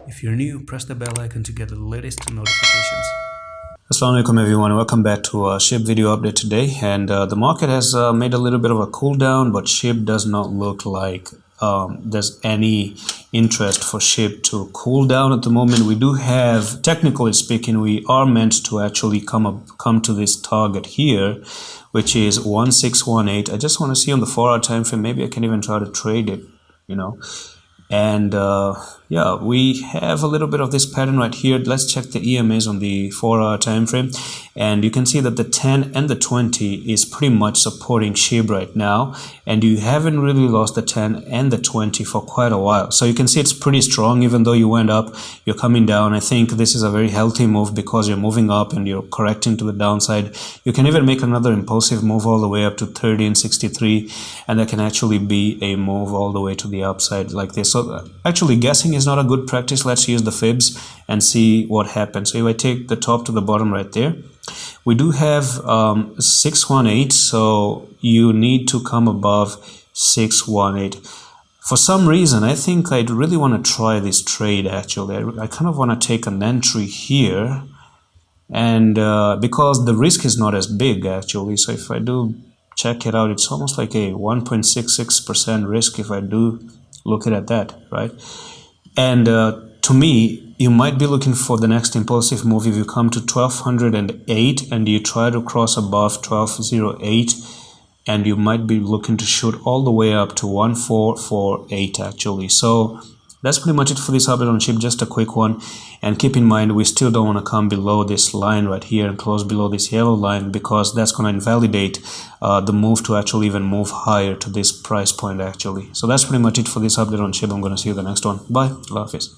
If you're new, press the bell icon to get the latest notifications. Assalamu alaikum everyone, welcome back to a SHIB video update today. And the market has made a little bit of a cool down, but SHIB does not look like there's any interest for SHIB to cool down at the moment. We do have, technically speaking, we are meant to actually come to this target here, which is 1618. I just want to see on the 4-hour time frame, maybe I can even try to trade it, and yeah, we have a little bit of this pattern right here. Let's check the EMAs on the 4-hour time frame, and you can see that the 10 and the 20 is pretty much supporting SHIB right now, and you haven't really lost the 10 and the 20 for quite a while. So you can see it's pretty strong. Even though you went up, you're coming down. I think this is a very healthy move because you're moving up and you're correcting to the downside. You can even make another impulsive move all the way up to 1363, and that can actually be a move all the way to the upside like this. So actually guessing is not a good practice. Let's use the fibs and see what happens. So if I take the top to the bottom right there, we do have 618, so you need to come above 618. For some reason, I think I'd really want to try this trade actually. I kind of want to take an entry here, and because the risk is not as big actually. So if I do check it out, it's almost like a 1.66% risk if I do look at that, right? And to me, you might be looking for the next impulsive move if you come to 1208 and you try to cross above 1208, and you might be looking to shoot all the way up to 1448 actually. So that's pretty much it for this update on SHIB, just a quick one. And keep in mind, we still don't want to come below this line right here and close below this yellow line, because that's going to invalidate the move to actually even move higher to this price point actually. So that's pretty much it for this update on SHIB. I'm going to see you in the next one. Bye. Allah Hafiz.